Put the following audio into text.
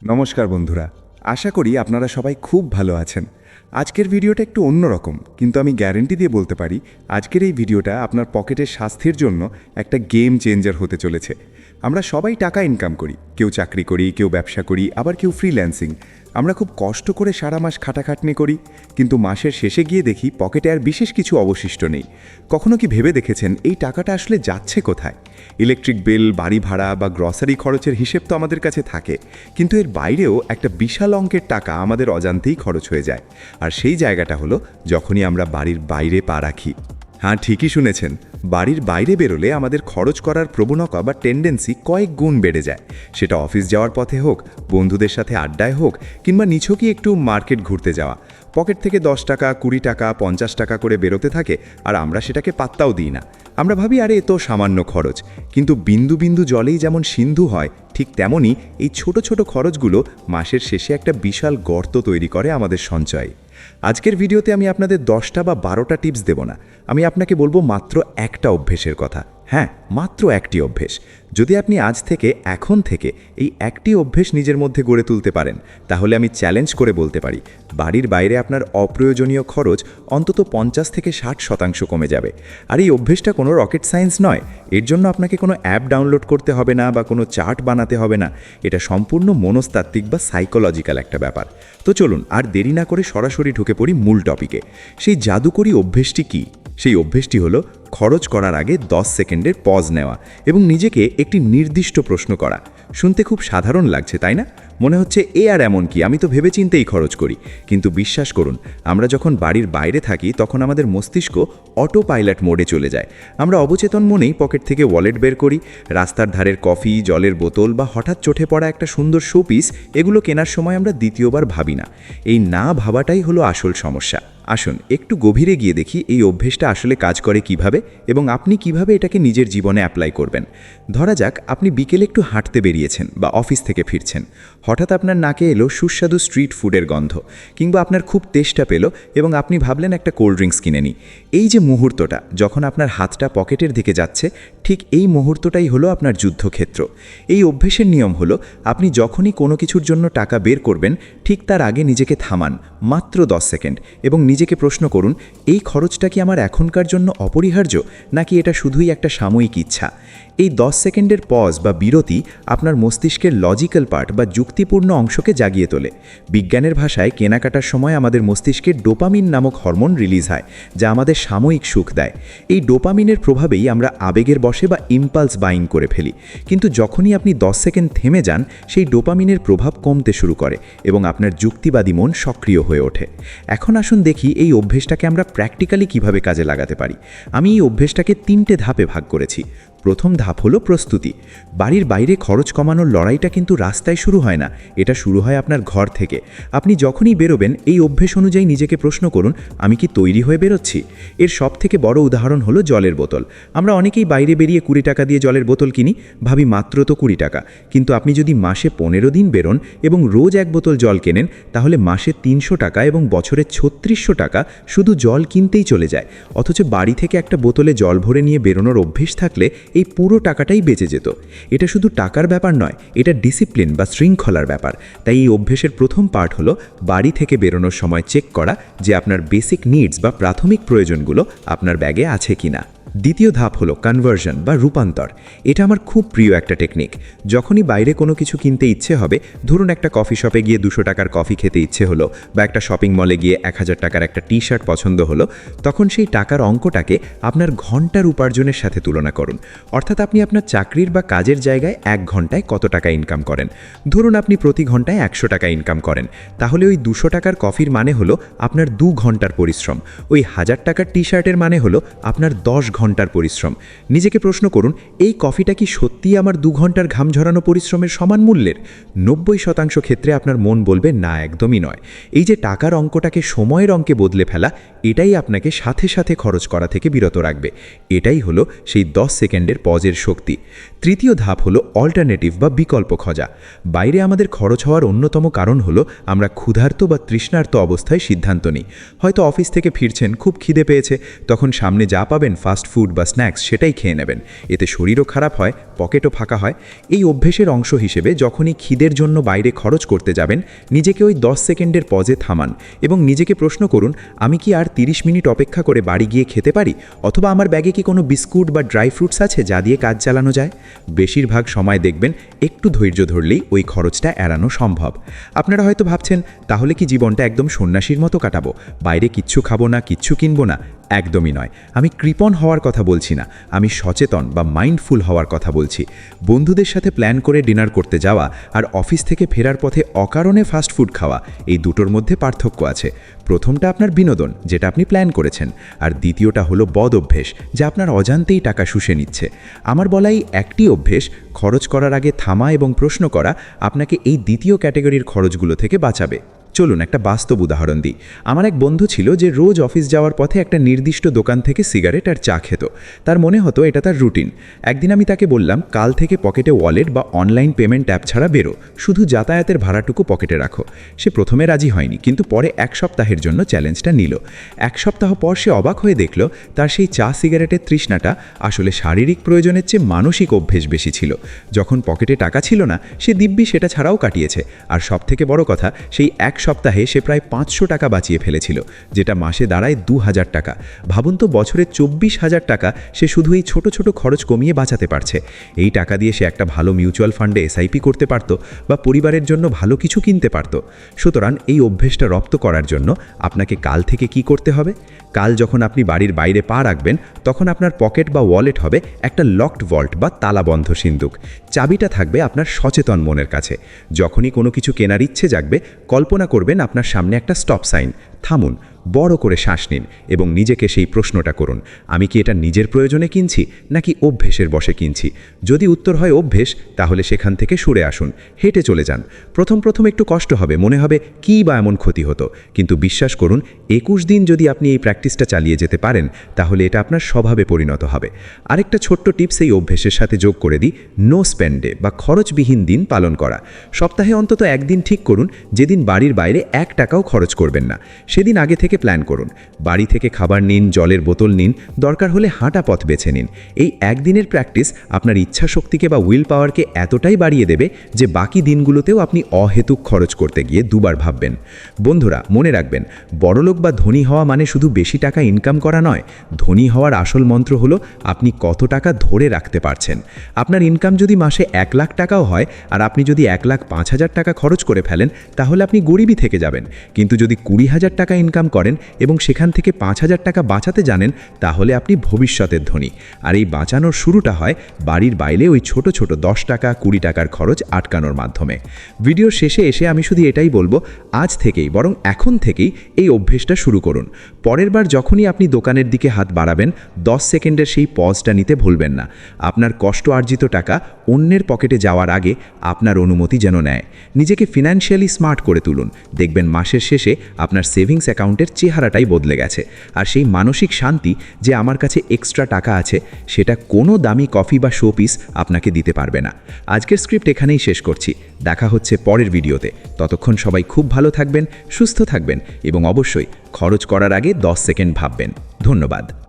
নমস্কার বন্ধুরা, আশা করি আপনারা সবাই খুব ভালো আছেন। আজকের ভিডিওটা একটু অন্যরকম, কিন্তু আমি গ্যারেন্টি দিয়ে বলতে পারি আজকের এই ভিডিওটা আপনার পকেটের স্বাস্থ্যের জন্য একটা গেম চেঞ্জার হতে চলেছে। আমরা সবাই টাকা ইনকাম করি, কেউ চাকরি করি, কেউ ব্যবসা করি, আবার কেউ ফ্রিল্যান্সিং। আমরা খুব কষ্ট করে সারা মাস খাটাখাটনি করি, কিন্তু মাসের শেষে গিয়ে দেখি পকেটে আর বিশেষ কিছু অবশিষ্ট নেই। কখনো কি ভেবে দেখেছেন এই টাকাটা আসলে যাচ্ছে কোথায়? ইলেকট্রিক বিল, বাড়ি ভাড়া বা গ্রসারি খরচের হিসেব তো আমাদের কাছে থাকে, কিন্তু এর বাইরেও একটা বিশাল অঙ্কের টাকা আমাদের অজান্তেই খরচ হয়ে যায়। আর সেই জায়গাটা হলো যখনই আমরা বাড়ির বাইরে পা রাখি। হ্যাঁ, ঠিকই শুনেছেন, বাড়ির বাইরে বেরোলে আমাদের খরচ করার প্রবণতা বা টেন্ডেন্সি কয়েক গুণ বেড়ে যায়। সেটা অফিস যাওয়ার পথে হোক, বন্ধুদের সাথে আড্ডায় হোক, কিংবা নিছকই একটু মার্কেট ঘুরতে যাওয়া। পকেট থেকে 10 টাকা, 20 টাকা, 50 টাকা করে বেরোতে থাকে, আর আমরা সেটাকে পাত্তাও দিই না। আমরা ভাবি আরে এ তো সামান্য খরচ, কিন্তু বিন্দু বিন্দু জলেই যেমন সিন্ধু হয়, ঠিক তেমনই এই ছোট ছোট খরচগুলো মাসের শেষে একটা বিশাল গর্ত তৈরি করে আমাদের সঞ্চয়ে। আজকের ভিডিওতে আমি আপনাদের 10টা বা 12টা টিপস দেব না, আমি আপনাকে বলবো মাত্র একটা অভ্যেসের কথা। হ্যাঁ, মাত্র একটি অভ্যেস। যদি আপনি আজ থেকে, এখন থেকে এই একটি অভ্যেস নিজের মধ্যে গড়ে তুলতে পারেন, তাহলে আমি চ্যালেঞ্জ করে বলতে পারি বাড়ির বাইরে আপনার অপ্রয়োজনীয় খরচ অন্তত 50 থেকে 60% কমে যাবে। আর এই অভ্যেসটা কোনো রকেট সায়েন্স নয়। এর জন্য আপনাকে কোনো অ্যাপ ডাউনলোড করতে হবে না বা কোনো চার্ট বানাতে হবে না। এটা সম্পূর্ণ মনস্তাত্ত্বিক বা সাইকোলজিক্যাল একটা ব্যাপার। তো চলুন আর দেরি না করে সরাসরি ঢুকে পড়ি মূল টপিকে। সেই জাদুকরী অভ্যেসটি কী? সেই অভ্যেসটি হলো খরচ করার আগে 10 সেকেন্ডের পজ নেওয়া এবং নিজেকে একটি নির্দিষ্ট প্রশ্ন করা। শুনতে খুব সাধারণ লাগছে, তাই না? মনে হচ্ছে এ আর এমন কি, আমি তো ভেবেচিন্তেই খরচ করি। কিন্তু বিশ্বাস করুন, আমরা যখন বাড়ির বাইরে থাকি তখন আমাদের মস্তিষ্ক অটো পাইলট মোডে চলে যায়। আমরা অবচেতন মনেই পকেট থেকে ওয়ালেট বের করি, রাস্তার ধারের কফি, জলের বোতল বা হঠাৎ চোখে পড়া একটা সুন্দর শোপিস, এগুলো কেনার সময় আমরা দ্বিতীয়বার ভাবি না। এই না ভাবাটাই হলো আসল সমস্যা। আসুন একটু গভীরে গিয়ে দেখি এই অভ্যেসটা আসলে কাজ করে কিভাবে এবং আপনি কিভাবে এটাকে নিজের জীবনে অ্যাপ্লাই করবেন। ধরা যাক আপনি বিকেলে একটু হাঁটতে বেরিয়েছেন বা অফিস থেকে ফিরছেন। হঠাৎ আপনার নাকে এলো সুস্বাদু স্ট্রিট ফুডের গন্ধ, কিংবা আপনার খুব তেষ্টা পেল এবং আপনি ভাবলেন একটা কোল্ড ড্রিঙ্কস কিনে নিই। এই যে মুহূর্তটা যখন আপনার হাতটা পকেটের দিকে যাচ্ছে, ঠিক এই মুহূর্তটাই হলো আপনার যুদ্ধক্ষেত্র। এই অভ্যেসের নিয়ম হলো আপনি যখনই কোনো কিছুর জন্য টাকা বের করবেন, ঠিক তার আগে নিজেকে থামান মাত্র 10 সেকেন্ড এবং নিজেকে প্রশ্ন করুন, এই খরচটা কি আমার এখনকার জন্য অপরিহার্য, নাকি এটা শুধুই একটা সাময়িক ইচ্ছা? এই 10 সেকেন্ডের পজ বা বিরতি আপনার মস্তিষ্কের লজিক্যাল পার্ট বা যুক্তিপূর্ণ অংশকে জাগিয়ে তোলে। বিজ্ঞানের ভাষায় কেনাকাটার সময় আমাদের মস্তিষ্কে ডোপামিন নামক হরমোন রিলিজ হয়, যা আমাদের সাময়িক সুখ দেয়। এই ডোপামিনের প্রভাবেই আমরা আবেগের বশে বা ইম্পালস বাইং করে ফেলি। কিন্তু যখনই আপনি 10 সেকেন্ড থেমে যান, সেই ডোপামিনের প্রভাব কমতে শুরু করে এবং আপনার যুক্তিবাদী মন সক্রিয় হয়ে ওঠে। এখন আসুন দেখি এই অভ্যেসটাকে আমরা প্র্যাকটিক্যালি কিভাবে কাজে লাগাতে পারি। আমি এই অভ্যেসটাকে 3টে ধাপে ভাগ করেছি। প্রথম ধাপ হলো প্রস্তুতি। বাড়ির বাইরে খরচ কমানোর লড়াইটা কিন্তু রাস্তায় শুরু হয় না, এটা শুরু হয় আপনার ঘর থেকে। আপনি যখনই বেরোবেন এই অভ্যেস অনুযায়ী নিজেকে প্রশ্ন করুন, আমি কি তৈরি হয়ে বেরোচ্ছি? এর সবথেকে বড় উদাহরণ হলো জলের বোতল। আমরা অনেকেই বাইরে বেরিয়ে 20 টাকা দিয়ে জলের বোতল কিনি, ভাবি মাত্র তো 20 টাকা। কিন্তু আপনি যদি মাসে 15 দিন বেরোন এবং রোজ 1 বোতল জল কেনেন, তাহলে মাসে 300 টাকা এবং বছরে 3600 টাকা শুধু জল কিনতেই চলে যায়। অথচ বাড়ি থেকে একটা বোতলে জল ভরে নিয়ে বেরোনোর অভ্যেস থাকলে এই পুরো টাকাটাই বেঁচে যেত। এটা শুধু টাকার ব্যাপার নয়, এটা ডিসিপ্লিন বা শৃঙ্খলার ব্যাপার। তাই এই অভ্যেসের প্রথম পার্ট হলো বাড়ি থেকে বেরোনোর সময় চেক করা যে আপনার বেসিক নিডস বা প্রাথমিক প্রয়োজনগুলো আপনার ব্যাগে আছে কিনা। দ্বিতীয় ধাপ হলো কনভার্সন বা রূপান্তর। এটা আমার খুব প্রিয় একটা টেকনিক। যখনই বাইরে কোনো কিছু কিনতে ইচ্ছে হবে, ধরুন একটা কফি শপে গিয়ে 200 টাকার কফি খেতে ইচ্ছে হলো, বা একটা শপিং মলে গিয়ে 1000 টাকার একটা টি শার্ট পছন্দ হলো, তখন সেই টাকার অঙ্কটাকে আপনার ঘন্টার উপার্জনের সাথে তুলনা করুন। অর্থাৎ আপনি আপনার চাকরির বা কাজের জায়গায় 1 ঘন্টায় কত টাকা ইনকাম করেন। ধরুন আপনি প্রতি ঘন্টায় 100 টাকা ইনকাম করেন, তাহলে ওই 200 টাকার কফির মানে হলো আপনার 2 ঘন্টার পরিশ্রম। ওই 1000 টাকার টি শার্টের মানে হলো আপনার 10 ঘন্টার পরিশ্রম। নিজেকে প্রশ্ন করুন, এই কফিটা কি সত্যিই আমার 2 ঘন্টার ঘাম ঝরানো পরিশ্রমের সমান মূল্যের? 90% ক্ষেত্রে আপনার মন বলবে না, একদমই নয়। এই যে টাকার অঙ্কটাকে সময়ের অঙ্কে বদলে ফেলা, এটাই আপনাকে সাথে সাথে খরচ করা থেকে বিরত রাখবে। এটাই হলো সেই 10 সেকেন্ডের পজের শক্তি। তৃতীয় ধাপ হলো অল্টারনেটিভ বা বিকল্প খোঁজা। বাইরে আমাদের খরচ হওয়ার অন্যতম কারণ হলো আমরা ক্ষুধার্ত বা তৃষ্ণার্ত অবস্থায় সিদ্ধান্ত নিই। হয়তো অফিস থেকে ফিরছেন, খুব খিদে পেয়েছে, তখন সামনে যা পাবেন ফাস্ট ফুড বা স্ন্যাক্স সেটাই খেয়ে নেবেন। এতে শরীরও খারাপ হয়, পকেটও ফাঁকা হয়। এই অভ্যেসের অংশ হিসেবে যখনই খিদের জন্য বাইরে খরচ করতে যাবেন, নিজেকে ওই 10 সেকেন্ডের পজে থামান এবং নিজেকে প্রশ্ন করুন, আমি কি আর 30 মিনিট অপেক্ষা করে বাড়ি গিয়ে খেতে পারি? অথবা আমার ব্যাগে কি কোনো বিস্কুট বা ড্রাই ফ্রুটস আছে যা দিয়ে কাজ চালানো যায়? বেশিরভাগ সময় দেখবেন একটু ধৈর্য ধরলেই ওই খরচটা এড়ানো সম্ভব। আপনারা হয়তো ভাবছেন, তাহলে কি জীবনটা একদম সন্ন্যাসীর মতো কাটাবো, বাইরে কিচ্ছু খাবো না, কিচ্ছু কিনবো না? একদমই নয়। আমি কৃপণ হওয়ার কথা বলছি না, আমি সচেতন বা মাইন্ডফুল হওয়ার কথা বলছি। বন্ধুদের সাথে প্ল্যান করে ডিনার করতে যাওয়া আর অফিস থেকে ফেরার পথে অকারণে ফাস্টফুড খাওয়া, এই দুটোর মধ্যে পার্থক্য আছে। প্রথমটা আপনার বিনোদন, যেটা আপনি প্ল্যান করেছেন, আর দ্বিতীয়টা হলো বদ অভ্যেস, যা আপনার অজান্তেই টাকা শুষে নিচ্ছে। আমার বলা এই একটি অভ্যেস, খরচ করার আগে থামা এবং প্রশ্ন করা, আপনাকে এই দ্বিতীয় ক্যাটাগরির খরচগুলো থেকে বাঁচাবে। চলুন একটা বাস্তব উদাহরণ দিই। আমার এক বন্ধু ছিল যে রোজ অফিস যাওয়ার পথে একটা নির্দিষ্ট দোকান থেকে সিগারেট আর চা খেত। তার মনে হতো এটা তার রুটিন। একদিন আমি তাকে বললাম, কাল থেকে পকেটে ওয়ালেট বা অনলাইন পেমেন্ট অ্যাপ ছাড়া বেরো, শুধু যাতায়াতের ভাড়াটুকু পকেটে রাখো। সে প্রথমে রাজি হয়নি, কিন্তু পরে 1 সপ্তাহের জন্য চ্যালেঞ্জটা নিল। 1 সপ্তাহ পর সে অবাক হয়ে দেখল তার সেই চা সিগারেটের তৃষ্ণাটা আসলে শারীরিক প্রয়োজনের চেয়ে মানসিক অভ্যেস বেশি ছিল। যখন পকেটে টাকা ছিল না, সে দিব্যি সেটা ছাড়াও কাটিয়েছে। আর সবথেকে বড় কথা, সেই 1 সপ্তাহে সে প্রায় 500 টাকা বাঁচিয়ে ফেলেছিল, যেটা মাসে দাঁড়ায় 2000 টাকা। ভাবুন তো, বছরে 24,000 টাকা সে শুধু এই ছোট ছোট খরচ কমিয়ে বাঁচাতে পারছে। এই টাকা দিয়ে সে একটা ভালো মিউচুয়াল ফান্ডে এসআইপি করতে পারত বা পরিবারের জন্য ভালো কিছু কিনতে পারত। সুতরাং এই অভ্যেসটা রপ্ত করার জন্য আপনাকে কাল থেকে কি করতে হবে? কাল যখন আপনি বাড়ির বাইরে পা রাখবেন, তখন আপনার পকেট বা ওয়ালেট হবে একটা লকড ভল্ট বা তালাবন্ধ সিন্দুক। চাবিটা থাকবে আপনার সচেতন মনের কাছে। যখনই কোনো কিছু কেনার ইচ্ছে জাগবে, কল্পনা করবেন আপনার সামনে একটা স্টপ সাইন। থামুন, বড় করে শ্বাস নিন এবং নিজেকে সেই প্রশ্নটা করুন, আমি কি এটা নিজের প্রয়োজনে কিনছি নাকি অভ্যেসের বশে কিনছি? যদি উত্তর হয় অভ্যেস, তাহলে সেখান থেকে সরে আসুন, হেঁটে চলে যান। প্রথম একটু কষ্ট হবে, মনে হবে কী বা এমন ক্ষতি হতো, কিন্তু বিশ্বাস করুন, 21 দিন যদি আপনি এই প্র্যাকটিসটা চালিয়ে যেতে পারেন, তাহলে এটা আপনার স্বভাবে পরিণত হবে। আরেকটা ছোট্ট টিপস এই অভ্যেসের সাথে যোগ করে দিই, নো স্পেন্ড ডে বা খরচবিহীন দিন পালন করা। সপ্তাহে অন্তত একদিন ঠিক করুন যেদিন বাড়ির বাইরে 1 টাকাও খরচ করবেন না। সেদিন আগে থেকে প্ল্যান করুন, বাড়ি থেকে খাবার নিন, জলের বোতল নিন, দরকার হলে হাঁটা পথ বেছে নিন। এই একদিনের প্র্যাকটিস আপনার ইচ্ছা শক্তিকে বা উইল পাওয়ারকে এতটাই বাড়িয়ে দেবে যে বাকি দিনগুলোতেও আপনি অহেতুক খরচ করতে গিয়ে দুবার ভাববেন। বন্ধুরা, মনে রাখবেন, বড়লোক বা ধনী হওয়া মানে শুধু বেশি টাকা ইনকাম করা নয়। ধনী হওয়ার আসল মন্ত্র হলো আপনি কত টাকা ধরে রাখতে পারছেন। আপনার ইনকাম যদি মাসে 1 লাখ টাকাও হয়, আর আপনি যদি 1,05,000 টাকা খরচ করে ফেলেন, তাহলে আপনি গরিবই থেকে যাবেন। কিন্তু যদি 20,000 টাকা ইনকাম করেন এবং সেখান থেকে 5,000 টাকা বাঁচাতে জানেন, তাহলে আপনি ভবিষ্যতের ধনী। আর এই বাঁচানোর শুরুটা হয় বাড়ির বাইরে ওই ছোট ছোট 10 টাকা 20 টাকার খরচ আটকানোর মাধ্যমে। ভিডিওর শেষে এসে আমি শুধু এটাই বলবো, আজ থেকেই, বরং এখন থেকেই এই অভ্যেসটা শুরু করুন। পরের বার যখনই আপনি দোকানের দিকে হাত বাড়াবেন, 10 সেকেন্ডের সেই পজটা নিতে ভুলবেন না। আপনার কষ্ট অর্জিত টাকা অন্যের পকেটে যাওয়ার আগে আপনার অনুমতি যেন নেয়। নিজেকে ফিনান্সিয়ালি স্মার্ট করে তুলুন, দেখবেন মাসের শেষে আপনার সেভিংস অ্যাকাউন্টের চেহারাটাই বদলে গেছে। আর সেই মানসিক শান্তি যে আমার কাছে এক্সট্রা টাকা আছে, সেটা কোনো দামি কফি বা শো পিস আপনাকে দিতে পারবে না। আজকের স্ক্রিপ্ট এখানেই শেষ করছি। দেখা হচ্ছে পরের ভিডিওতে। ততক্ষণ সবাই খুব ভালো থাকবেন, সুস্থ থাকবেন এবং অবশ্যই খরচ করার আগে 10 সেকেন্ড ভাববেন। ধন্যবাদ।